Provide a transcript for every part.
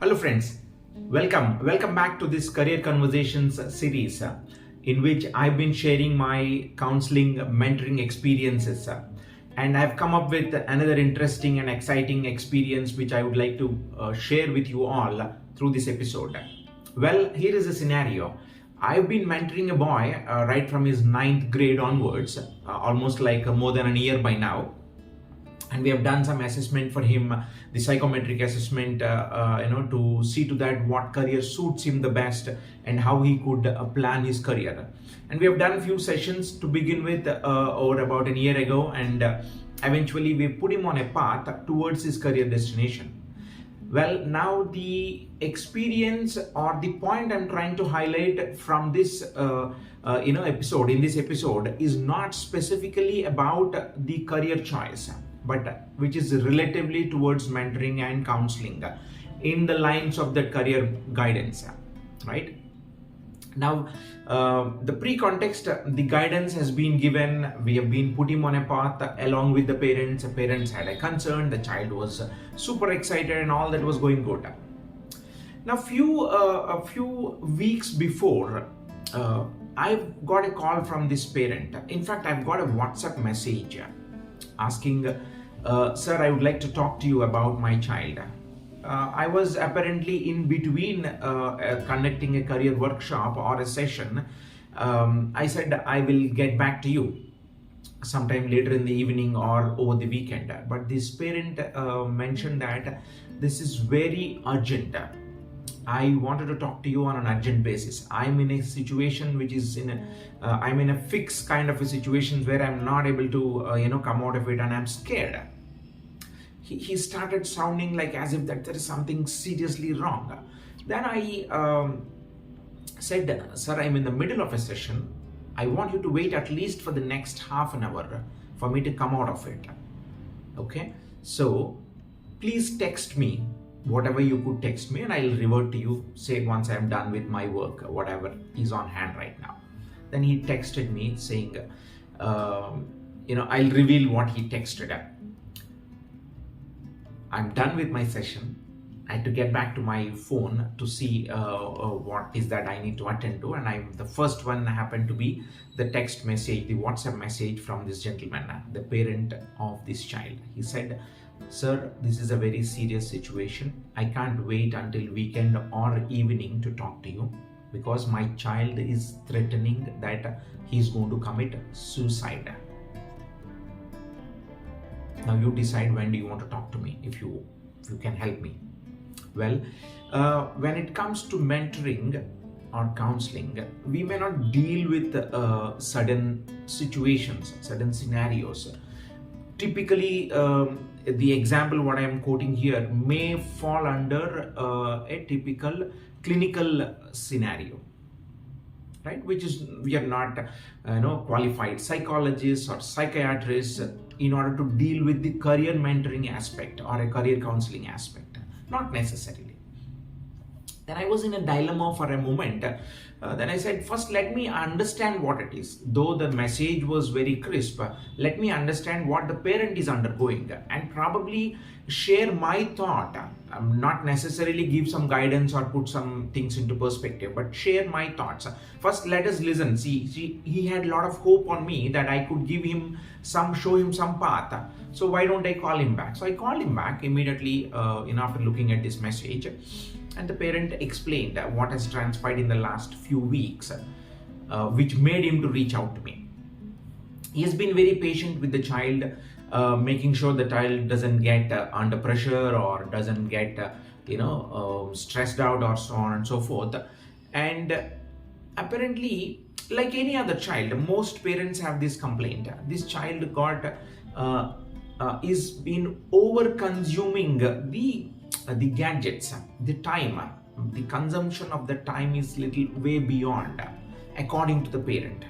Hello friends, welcome back to this Career Conversations series in which I've been sharing my counseling mentoring experiences and I've come up with another interesting and exciting experience which I would like to share with you all through this episode. Well, here is a scenario. I've been mentoring a boy right from his ninth grade onwards, almost like more than a year by now, and we have done some assessment for him, the psychometric assessment, to see to that what career suits him the best and how he could plan his career. And we have done a few sessions to begin with over about a year ago, and eventually we put him on a path towards his career destination. Well, now the experience or the point I'm trying to highlight from this episode, in this episode, is not specifically about the career choice, but which is relatively towards mentoring and counseling in the lines of the career guidance, right? Now, the pre-context, the guidance has been given. We have been put him on a path along with the parents. The parents had a concern. The child was super excited, and all that was going good. Now, a few weeks before, I've got a call from this parent. In fact, I've got a WhatsApp message asking, "Sir, I would like to talk to you about my child." I was apparently in between conducting a career workshop or a session. I said I will get back to you sometime later in the evening or over the weekend. But this parent mentioned that this is very urgent. I wanted to talk to you on an urgent basis. I'm in a situation which is I'm in a fixed kind of a situation where I'm not able to come out of it, and I'm scared. He started sounding like as if that there is something seriously wrong. Then I said, "Sir, I'm in the middle of a session. I want you to wait at least for the next half an hour for me to come out of it. Okay? So please text me whatever you could text me, and I'll revert to you, say once I'm done with my work, whatever is on hand right now." Then he texted me saying, I'll reveal what he texted. "I'm done with my session. I had to get back to my phone to see what is that I need to attend to, and the first one happened to be the text message, the WhatsApp message from this gentleman, the parent of this child. He said, 'Sir, this is a very serious situation. I can't wait until weekend or evening to talk to you because my child is threatening that he's going to commit suicide. Now you decide when do you want to talk to me, if you can help me.'" Well, when it comes to mentoring or counseling, we may not deal with sudden situations, sudden scenarios. Typically, the example what I am quoting here may fall under a typical clinical scenario, right? Which is, we are not qualified psychologists or psychiatrists in order to deal with the career mentoring aspect or a career counseling aspect, not necessarily. Then I was in a dilemma for a moment. Then I said, first let me understand what it is. Though the message was very crisp, let me understand what the parent is undergoing and probably share my thought. Not necessarily give some guidance or put some things into perspective, but share my thoughts. First, let us listen. See, he had a lot of hope on me that I could show him some path. So why don't I call him back? So I called him back immediately after looking at this message. And the parent explained what has transpired in the last few weeks, which made him to reach out to me. He has been very patient with the child, making sure the child doesn't get under pressure or doesn't get stressed out or so on and so forth. And apparently, like any other child, most parents have this complaint. This child is been over consuming the gadgets, the time, the consumption of the time is little way beyond, according to the parent.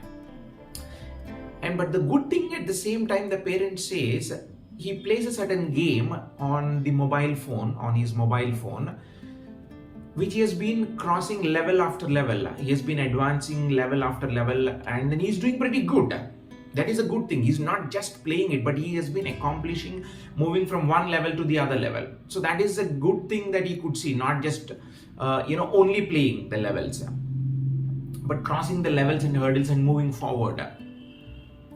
But the good thing at the same time, the parent says he plays a certain game on his mobile phone, which he has been crossing level after level. He has been advancing level after level, and then he's doing pretty good. That is a good thing. He's not just playing it, but he has been accomplishing, moving from one level to the other level. So that is a good thing that he could see, not just only playing the levels, but crossing the levels and hurdles and moving forward.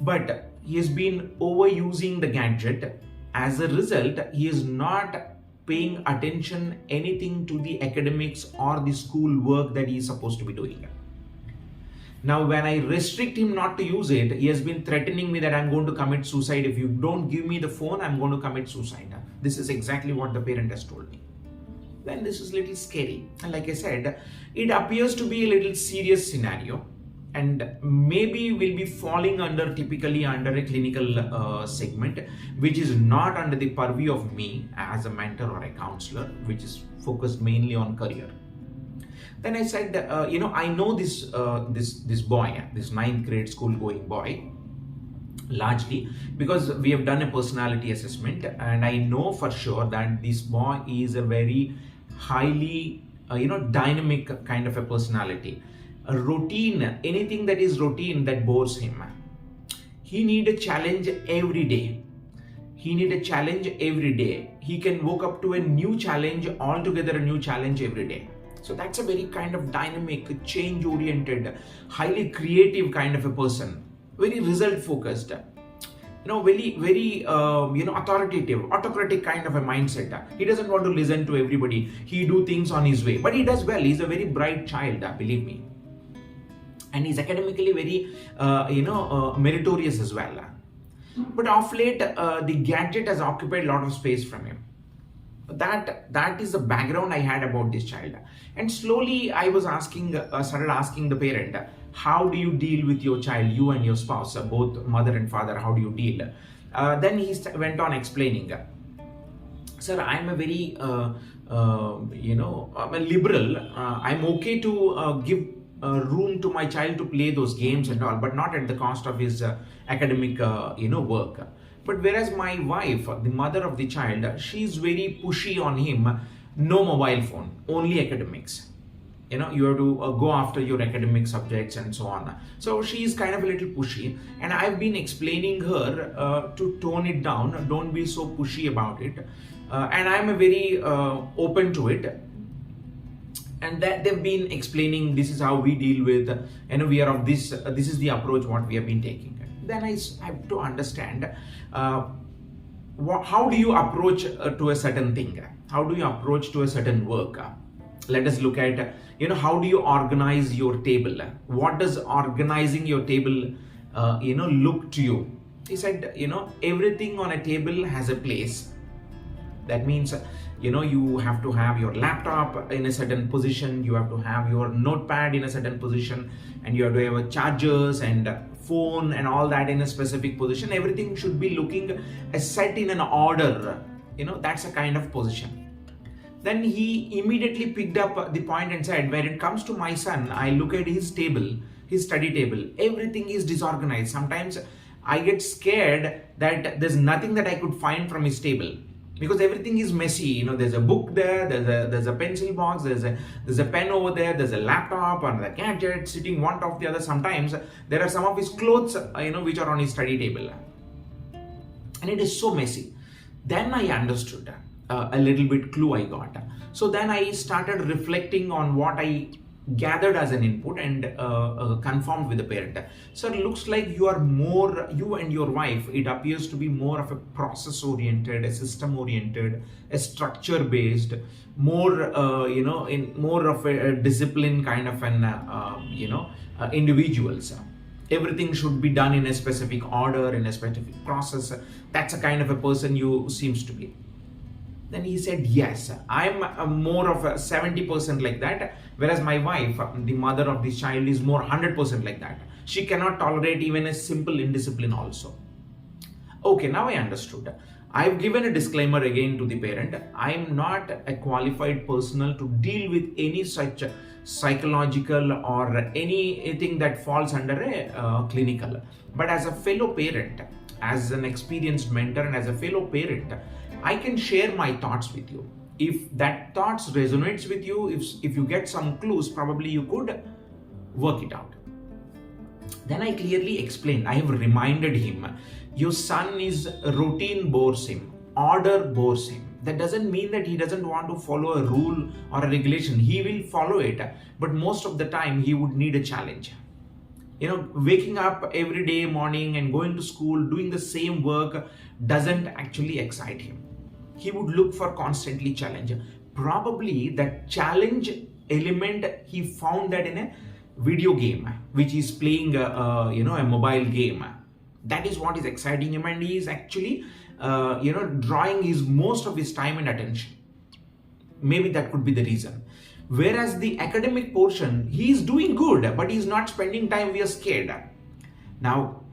But he has been overusing the gadget. As a result, he is not paying attention anything to the academics or the school work that he is supposed to be doing. Now, when I restrict him not to use it, he has been threatening me that I'm going to commit suicide. If you don't give me the phone, I'm going to commit suicide. This is exactly what the parent has told me. Then this is a little scary. And like I said, it appears to be a little serious scenario, and maybe will be falling typically under a clinical segment, which is not under the purview of me as a mentor or a counselor, which is focused mainly on career. Then I said, I know this boy, this 9th grade school going boy, largely because we have done a personality assessment, and I know for sure that this boy is a very highly, dynamic kind of a personality. A routine, anything that is routine, that bores him. He need a challenge every day. He can woke up to a new challenge, altogether a new challenge every day. So that's a very kind of dynamic, change-oriented, highly creative kind of a person. Very result-focused. Very authoritative, autocratic kind of a mindset. He doesn't want to listen to everybody. He do things on his way. But he does well. He's a very bright child, believe me. And he's academically very, meritorious as well. But of late, the gadget has occupied a lot of space from him. That is the background I had about this child. And slowly I was started asking the parent, how do you deal with your child, you and your spouse, both mother and father, how do you deal? Then he went on explaining, sir, I'm a very, I'm a liberal. I'm okay to give room to my child to play those games and all, but not at the cost of his academic, work. But whereas my wife, the mother of the child, she's very pushy on him. No mobile phone, only academics. You have to go after your academic subjects and so on. So she's kind of a little pushy, and I've been explaining her to tone it down. Don't be so pushy about it. And I'm a very open to it. And that they've been explaining, this is how we deal with, we are of this. This is the approach what we have been taking. Then I have to understand how do you approach to a certain thing? How do you approach to a certain work? Let us look at, how do you organize your table? What does organizing your table, look to you? He said, everything on a table has a place. That means, you have to have your laptop in a certain position, you have to have your notepad in a certain position, and you have to have chargers and phone and all that in a specific position. Everything should be looking set in an order. That's a kind of position. Then he immediately picked up the point and said, when it comes to my son, I look at his table, his study table, everything is disorganized. Sometimes I get scared that there's nothing that I could find from his table, because everything is messy. There's a book there, there's a pencil box, there's a pen over there, there's a laptop or the gadget sitting one top of the other. Sometimes there are some of his clothes, which are on his study table, and it is so messy. Then I understood a little bit clue I got. So then I started reflecting on what I gathered as an input and confirmed with the parent. So it looks like you and your wife, it appears to be more of a process oriented, a system oriented, a structure based, more in more of a discipline kind of an individuals. Everything should be done in a specific order, in a specific process. That's a kind of a person you seems to be. Then he said, yes, I'm more of a 70% like that, whereas my wife, the mother of this child, is more 100% like that. She cannot tolerate even a simple indiscipline also. Okay, now I understood. I've given a disclaimer again to the parent. I'm not a qualified personnel to deal with any such psychological or anything that falls under a clinical. But as a fellow parent, as an experienced mentor, and as a fellow parent, I can share my thoughts with you. If that thoughts resonates with you, if you get some clues, probably you could work it out. Then I clearly explained, I have reminded him, your son is routine bores him, order bores him. That doesn't mean that he doesn't want to follow a rule or a regulation. He will follow it, but most of the time he would need a challenge. Waking up every day morning and going to school, doing the same work doesn't actually excite him. He would look for constantly challenge. Probably that challenge element, he found that in a video game, which is playing a mobile game. That is what is exciting him, and he is actually drawing his most of his time and attention. Maybe that could be the reason. Whereas the academic portion, he is doing good, but he is not spending time. We are scared. Now,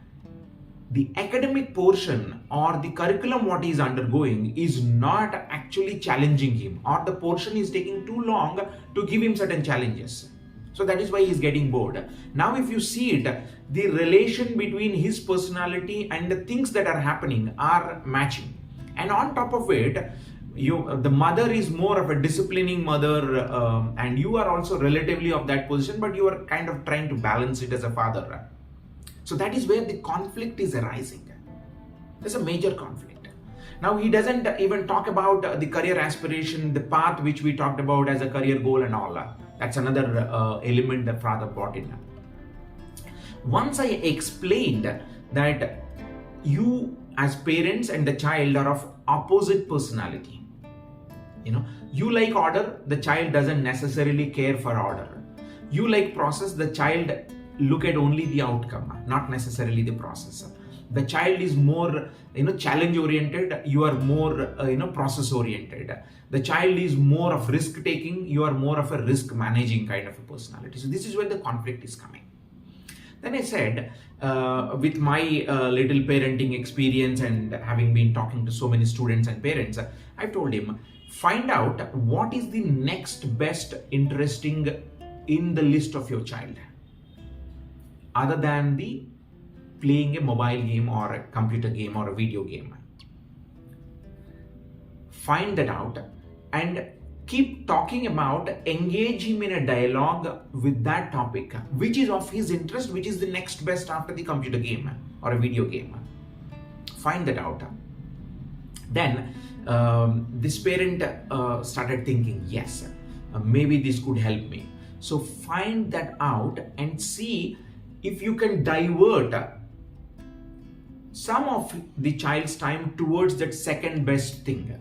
the academic portion or the curriculum what he is undergoing is not actually challenging him, or the portion is taking too long to give him certain challenges. So that is why he is getting bored. Now, if you see it, the relation between his personality and the things that are happening are matching. And on top of it, the mother is more of a disciplining mother, and you are also relatively of that position, but you are kind of trying to balance it as a father. So that is where the conflict is arising. There's a major conflict. Now, he doesn't even talk about the career aspiration, the path which we talked about as a career goal and all. That's another element the father brought in. Once I explained that you as parents and the child are of opposite personality. You like order, the child doesn't necessarily care for order. You like process, the child look at only the outcome, not necessarily the process. The child is more challenge oriented, you are more process oriented. The child is more of risk taking, you are more of a risk managing kind of a personality. So this is where the conflict is coming. Then I said, with my little parenting experience and having been talking to so many students and parents, I told him, find out what is the next best interesting in the list of your child, other than the playing a mobile game or a computer game or a video game. Find that out and keep talking about, engage him in a dialogue with that topic, which is of his interest, which is the next best after the computer game or a video game. Find that out. Then this parent started thinking, yes, maybe this could help me. So find that out and see if you can divert some of the child's time towards that second best thing.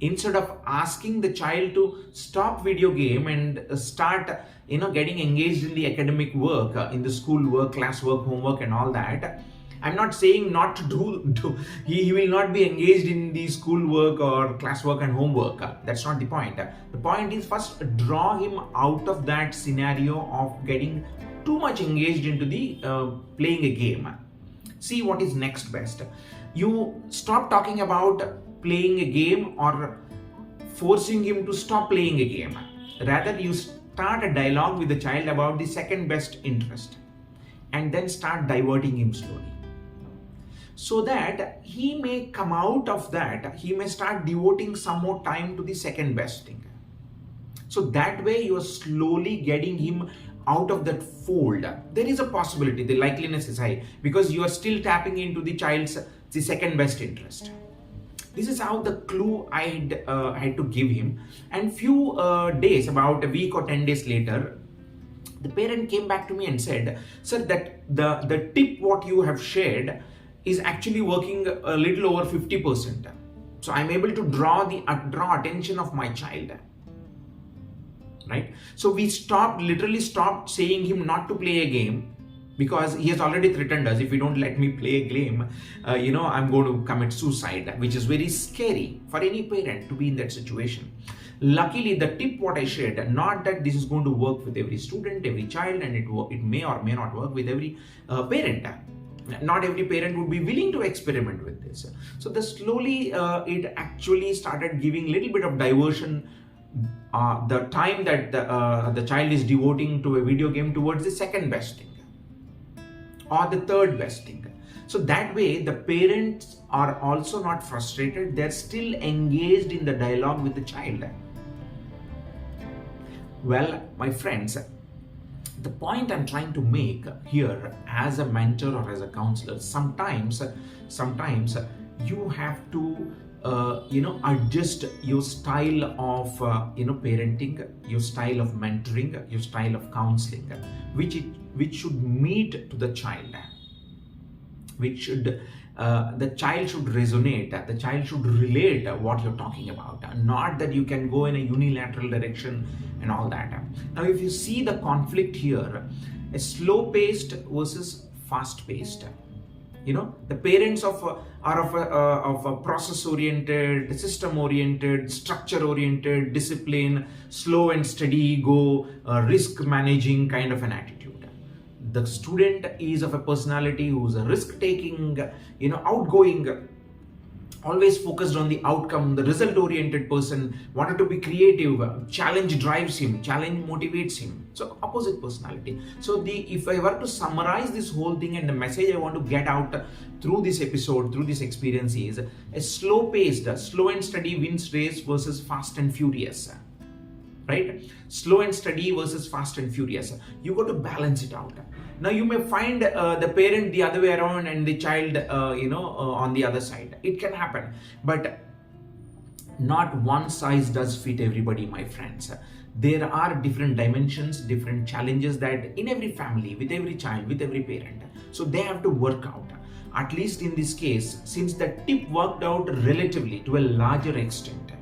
Instead of asking the child to stop video game and start getting engaged in the academic work, in the school work, class work, homework and all that, I'm not saying not to do he will not be engaged in the school work or class work and homework. That's not the point. The point is, first draw him out of that scenario of getting too much engaged into the playing a game. See what is next best. You stop talking about playing a game or forcing him to stop playing a game. Rather, you start a dialogue with the child about the second best interest and then start diverting him slowly, so that he may come out of that, he may start devoting some more time to the second best thing. So that way you are slowly getting him out of that fold. There is a possibility, the likeliness is high, because you are still tapping into the child's the second best interest. This is how the clue I had to give him. And few days, about a week or 10 days later, the parent came back to me and said, sir, that the tip what you have shared is actually working a little over 50%. So I'm able to draw attention of my child. Right? So we literally stopped saying him not to play a game, because he has already threatened us, if you don't let me play a game, I'm going to commit suicide, which is very scary for any parent to be in that situation. Luckily, the tip what I shared, not that this is going to work with every student, every child, and it may or may not work with every parent. Not every parent would be willing to experiment with this. So slowly it actually started giving a little bit of diversion, the time that the child is devoting to a video game towards the second best thing or the third best thing. So that way the parents are also not frustrated, they're still engaged in the dialogue with the child. Well, my friends, The point I'm trying to make here as a mentor or as a counselor, sometimes you have to adjust your style of parenting, your style of mentoring, your style of counseling, which should meet to the child, which should the child should resonate, the child should relate what you're talking about, not that you can go in a unilateral direction and all that. Now, if you see the conflict here, a slow-paced versus fast-paced. The parents are of a process-oriented, system-oriented, structure-oriented, discipline, slow and steady go, risk-managing kind of an attitude. The student is of a personality who's a risk-taking, outgoing, always focused on the outcome, the result-oriented person, wanted to be creative, challenge drives him, challenge motivates him. So opposite personality. So if I were to summarize this whole thing, and the message I want to get out through this episode, through this experience, is a slow-paced, slow and steady wins race versus fast and furious. Right? Slow and steady versus fast and furious. You got to balance it out. Now you may find the parent the other way around and the child, on the other side. It can happen, but not one size does fit everybody, my friends. There are different dimensions, different challenges that in every family, with every child, with every parent. So they have to work out. At least in this case, since the tip worked out relatively to a larger extent,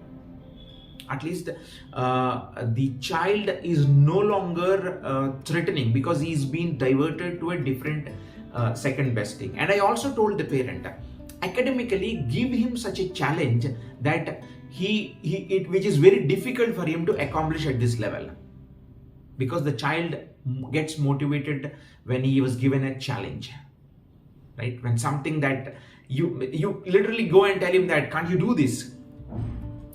at least the child is no longer threatening because he's been diverted to a different second best thing. And I also told the parent, academically give him such a challenge that which is very difficult for him to accomplish at this level, because the child gets motivated when he was given a challenge, right? When something that you literally go and tell him that, can't you do this?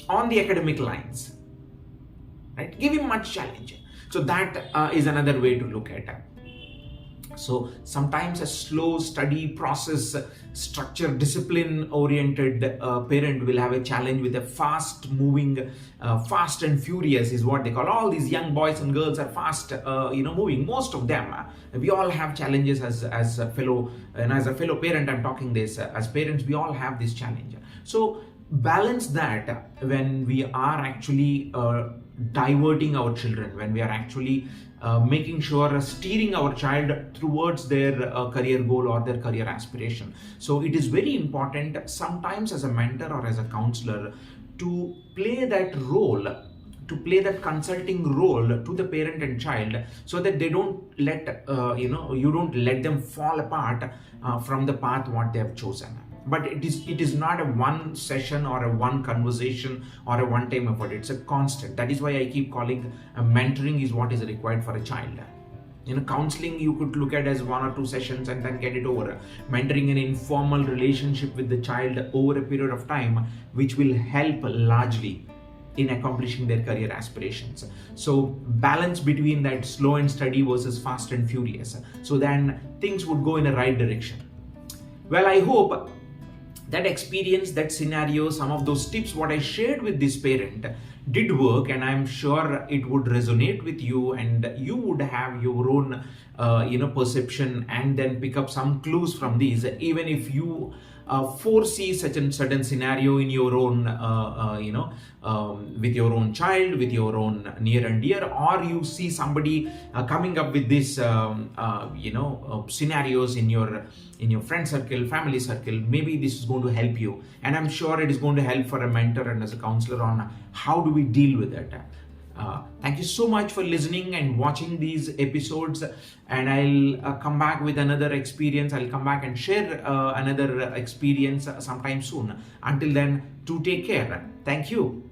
On the academic lines, right? Give him much challenge. So that is another way to look at it. So sometimes a slow, steady process, structure, discipline oriented parent will have a challenge with a fast moving, fast and furious is what they call. All these young boys and girls are fast, moving. Most of them, we all have challenges as a fellow, and as a fellow parent, I'm talking this, as parents, we all have this challenge. So balance that when we are actually diverting our children, when we are actually making sure steering our child towards their career goal or their career aspiration. So it is very important sometimes as a mentor or as a counselor to play that role, to play that consulting role to the parent and child, so that they don't let you don't let them fall apart from the path what they have chosen. But it is not a one session or a one conversation or a one-time effort. It's a constant. That is why I keep calling mentoring is what is required for a child. Counseling you could look at as 1 or 2 sessions and then get it over. Mentoring, an informal relationship with the child over a period of time, which will help largely in accomplishing their career aspirations. So balance between that slow and steady versus fast and furious. So then things would go in a right direction. Well, I hope that experience, that scenario, some of those tips what I shared with this parent did work, and I'm sure it would resonate with you, and you would have your own perception and then pick up some clues from these, even if you foresee such a certain scenario in your own with your own child, with your own near and dear, or you see somebody coming up with this scenarios in your friend circle, family circle. Maybe this is going to help you, and I'm sure it is going to help for a mentor and as a counselor on how do we deal with it. Thank you so much for listening and watching these episodes, and I'll come back with another experience. I'll come back and share another experience sometime soon. Until then, do take care. Thank you.